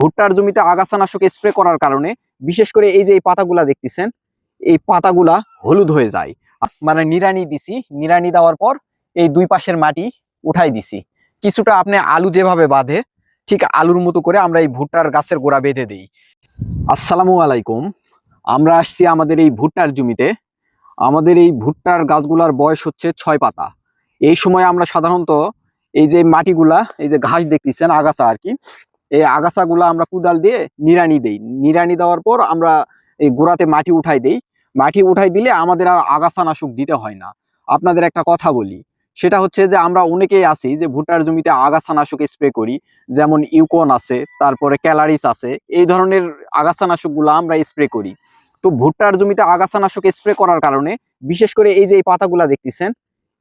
ভুট্টার জমিতে আগাছানাশক স্প্রে করার কারণে বিশেষ করে এই যে এই পাতাগুলা দেখতেছেন, এই পাতাগুলা হলুদ হয়ে যায়। মানে নিড়ানি দিছি, নিড়ানি দেওয়ার পর এই দুই পাশের মাটি উঠাই দিছি। কিছুটা আপনি আলু যেভাবে বাঁধে ঠিক আলুর মতো করে আমরা এই ভুট্টার গাছের গোড়া বেঁধে দিই। আসসালামু আলাইকুম। আমরা আসছি আমাদের এই ভুট্টার জমিতে। আমাদের এই ভুট্টার গাছগুলার বয়স হচ্ছে 6 পাতা। এই সময় আমরা সাধারণত এই যে মাটিগুলা, এই যে ঘাস দেখতেছেন, আগাছা আর কি, এই আগাছাগুলা আমরা কোদাল দিয়ে নিড়ানি দেই। নিড়ানি দেওয়ার পর আমরা এই গোড়াতে মাটি উঠাই দেই। মাটি উঠাই দিলে আমাদের আর আগাছানাশক দিতে হয় না। আপনাদের একটা কথা বলি, সেটা হচ্ছে যে আমরা অনেকেই আছি যে ভুট্টার জমিতে আগাছানাশক স্প্রে করি, যেমন ইউকন আছে, তারপরে ক্যালারিস আছে, এই ধরনের আগাছানাশকগুলো আমরা স্প্রে করি। তো ভুট্টার জমিতে আগাছানাশক স্প্রে করার কারণে বিশেষ করে এই যে এই পাতাগুলা দেখতেছেন,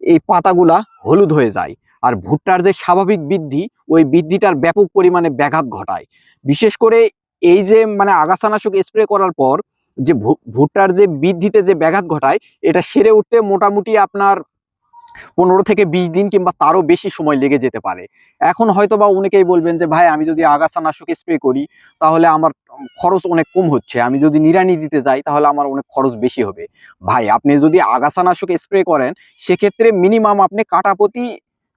এই পাতাগুলা হলুদ হয়ে যায়। আর ভুট্টার যে স্বাভাবিক বৃদ্ধি, ওই বৃদ্ধিটার ব্যাপক পরিমাণে ব্যাঘাত ঘটায়। বিশেষ করে এই যে মানে আগাছানাশক স্প্রে করার পর যে ভুট্টার যে বৃদ্ধিতে যে ব্যাঘাত ঘটায়, এটা সেরে উঠতে মোটামুটি আপনার 15 থেকে 20 দিন কিংবা তারও বেশি সময় লেগে যেতে পারে। এখন হয়তো বা অনেকেই বলবেন যে ভাই, আমি যদি আগাছানাশক স্প্রে করি তাহলে আমার খরচ অনেক কম হচ্ছে, আমি যদি নিড়ানি দিতে যাই তাহলে আমার অনেক খরচ বেশি হবে। ভাই, আপনি যদি আগাছানাশক স্প্রে করেন সেক্ষেত্রে মিনিমাম আপনি কাটা প্রতি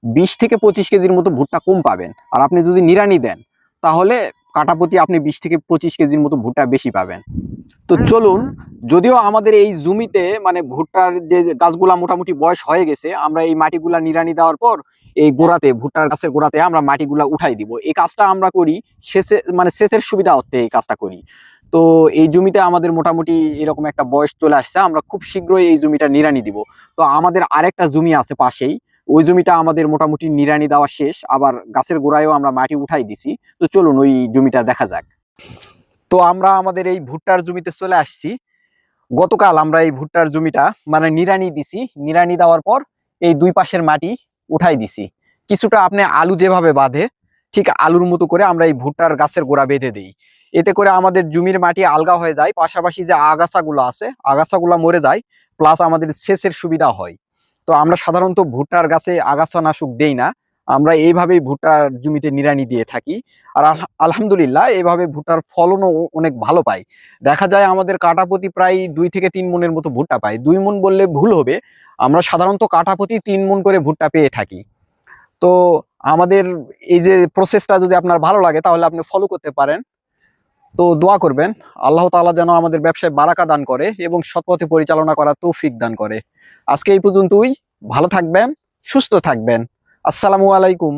20 থেকে 25 কেজির মতো ভুট্টা কম পাবেন। আর আপনি যদি নিড়ানি দেন তাহলে কাটা প্রতি আপনি 20 থেকে 25 কেজির মতো ভুট্টা বেশি পাবেন। তো চলুন, যদিও আমাদের এই জমিতে মানে ভুট্টার যে গাছগুলা মোটামুটি বয়স হয়ে গেছে, আমরা এই মাটিগুলা নিড়ানি দেওয়ার পর এই গোড়াতে, ভুট্টার গাছের গোড়াতে আমরা মাটিগুলা উঠাই দিব। এই কাজটা আমরা করি সেচে, মানে সেচের সুবিধা হতে এই কাজটা করি। তো এই জমিতে আমাদের মোটামুটি এরকম একটা বয়স চলে আসছে, আমরা খুব শীঘ্রই এই জমিটা নিড়ানি দিব। তো আমাদের আরেকটা জমি আছে পাশেই, ওই জমিটা আমাদের মোটামুটি নিড়ানি দেওয়া শেষ, আবার গাছের গোড়ায়ও আমরা মাটি উঠাই দিছি। তো চলুন ওই জমিটা দেখা যাক। তো আমরা আমাদের এই ভুট্টার জমিতে চলে আসছি। গতকাল আমরা এই ভুট্টার জমিটা মানে নিড়ানি দিছি। নিড়ানি দেওয়ার পর এই দুই পাশের মাটি উঠাই দিছি। কিছুটা আপনি আলু যেভাবে বাঁধে ঠিক আলুর মতো করে আমরা এই ভুট্টার গাছের গোড়া বেঁধে দিই। এতে করে আমাদের জমির মাটি আলগা হয়ে যায়, পাশাপাশি যে আগাছাগুলো আছে আগাছাগুলো মরে যায়, প্লাস আমাদের সেচের সুবিধা হয়। তো আমরা সাধারণত ভুট্টার গাছে আগাছানাশক দেই না, আমরা এইভাবেই ভুট্টার জমিতে নিড়ানি দিয়ে থাকি। আর আলহামদুলিল্লাহ এইভাবে ভুট্টার ফলনও অনেক ভালো পাই। দেখা যায় আমাদের কাঠাপ্রতি প্রায় 2 থেকে 3 মনের মতো ভুট্টা পাই। 2 মন বললে ভুল হবে, আমরা সাধারণত কাঠাপ্রতি 3 মন করে ভুট্টা পেয়ে থাকি। তো আমাদের এই যে প্রসেসটা যদি আপনার ভালো লাগে তাহলে আপনি ফলো করতে পারেন। তো দোয়া করবেন আল্লাহ তাআলা যেন আমাদের ব্যবসায় বারাকা দান করে এবং সৎপথে পরিচালনা করার তৌফিক দান করে। আজকে এই পর্যন্তই। ভালো থাকবেন, সুস্থ থাকবেন। আসসালামু আলাইকুম।